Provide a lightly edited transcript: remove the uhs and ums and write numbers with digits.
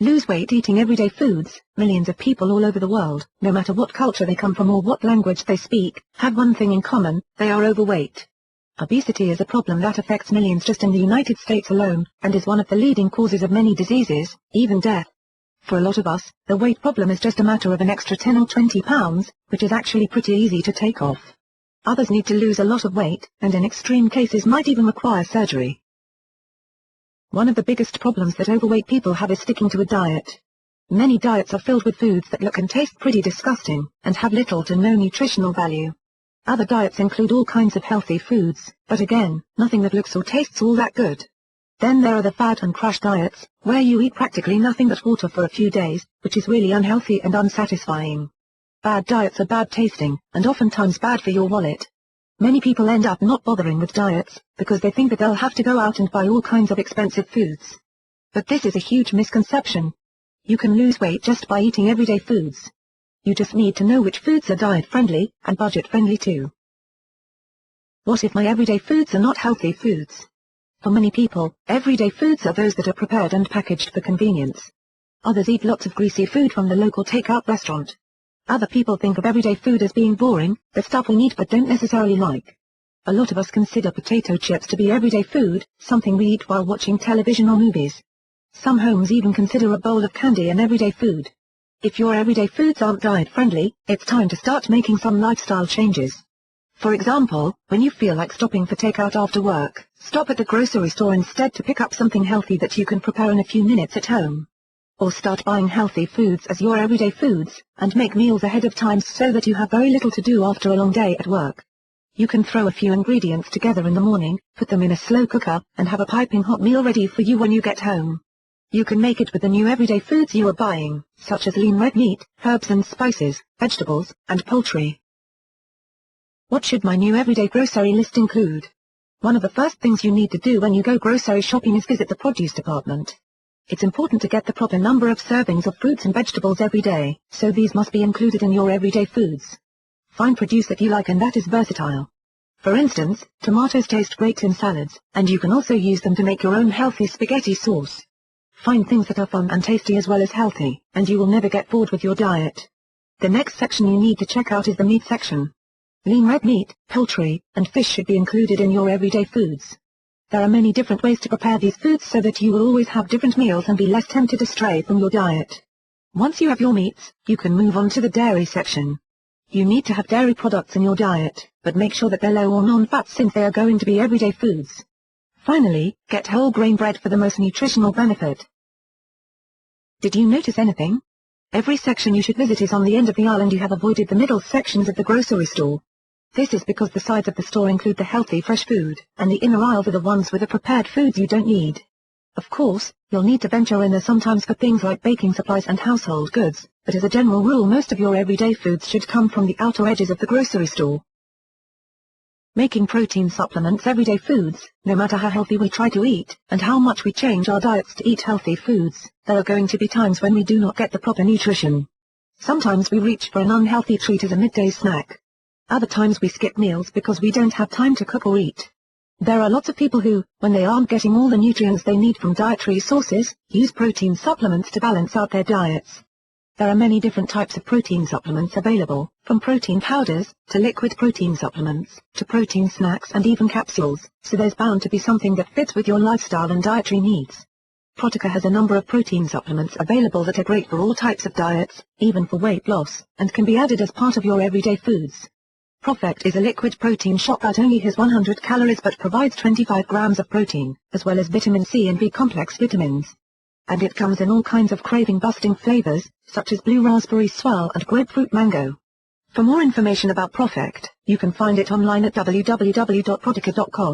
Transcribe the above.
Lose weight eating everyday foods. Millions of people all over the world, no matter what culture they come from or what language they speak, have one thing in common: they are overweight. Obesity is a problem that affects millions just in the United States alone, and is one of the leading causes of many diseases, even death. For a lot of us, the weight problem is just a matter of an extra 10 or 20 pounds, which is actually pretty easy to take off. Others need to lose a lot of weight, and in extreme cases might even require surgery. One of the biggest problems that overweight people have is sticking to a diet. Many diets are filled with foods that look and taste pretty disgusting, and have little to no nutritional value. Other diets include all kinds of healthy foods, but again, nothing that looks or tastes all that good. Then there are the fad and crash diets, where you eat practically nothing but water for a few days, which is really unhealthy and unsatisfying. Bad diets are bad tasting, and oftentimes bad for your wallet. Many people end up not bothering with diets, because they think that they'll have to go out and buy all kinds of expensive foods. But this is a huge misconception. You can lose weight just by eating everyday foods. You just need to know which foods are diet-friendly, and budget-friendly too. What if my everyday foods are not healthy foods? For many people, everyday foods are those that are prepared and packaged for convenience. Others eat lots of greasy food from the local takeout restaurant. Other people think of everyday food as being boring, the stuff we eat but don't necessarily like. A lot of us consider potato chips to be everyday food, something we eat while watching television or movies. Some homes even consider a bowl of candy an everyday food. If your everyday foods aren't diet-friendly, it's time to start making some lifestyle changes. For example, when you feel like stopping for takeout after work, stop at the grocery store instead to pick up something healthy that you can prepare in a few minutes at home. Or start buying healthy foods as your everyday foods, and make meals ahead of time so that you have very little to do after a long day at work. You can throw a few ingredients together in the morning, put them in a slow cooker, and have a piping hot meal ready for you when you get home. You can make it with the new everyday foods you are buying, such as lean red meat, herbs and spices, vegetables, and poultry. What should my new everyday grocery list include? One of the first things you need to do when you go grocery shopping is visit the produce department. It's important to get the proper number of servings of fruits and vegetables every day, so these must be included in your everyday foods. Find produce that you like and that is versatile. For instance, tomatoes taste great in salads, and you can also use them to make your own healthy spaghetti sauce. Find things that are fun and tasty as well as healthy, and you will never get bored with your diet. The next section you need to check out is the meat section. Lean red meat, poultry, and fish should be included in your everyday foods. There are many different ways to prepare these foods so that you will always have different meals and be less tempted to stray from your diet. Once you have your meats, you can move on to the dairy section. You need to have dairy products in your diet, but make sure that they're low or non-fat since they are going to be everyday foods. Finally, get whole grain bread for the most nutritional benefit. Did you notice anything? Every section you should visit is on the end of the aisle and you have avoided the middle sections of the grocery store. This is because the sides of the store include the healthy fresh food, and the inner aisles are the ones with the prepared foods you don't need. Of course, you'll need to venture in there sometimes for things like baking supplies and household goods, but as a general rule most of your everyday foods should come from the outer edges of the grocery store. Making protein supplements everyday foods. No matter how healthy we try to eat, and how much we change our diets to eat healthy foods, there are going to be times when we do not get the proper nutrition. Sometimes we reach for an unhealthy treat as a midday snack. Other times we skip meals because we don't have time to cook or eat. There are lots of people who, when they aren't getting all the nutrients they need from dietary sources, use protein supplements to balance out their diets. There are many different types of protein supplements available, from protein powders, to liquid protein supplements, to protein snacks and even capsules, so there's bound to be something that fits with your lifestyle and dietary needs. Protica has a number of protein supplements available that are great for all types of diets, even for weight loss, and can be added as part of your everyday foods. ProfectR is a liquid protein shot that only has 100 calories but provides 25 grams of protein, as well as vitamin C and B complex vitamins. And it comes in all kinds of craving-busting flavors, such as blue raspberry swirl and grapefruit mango. For more information about ProfectR, you can find it online at www.protica.com.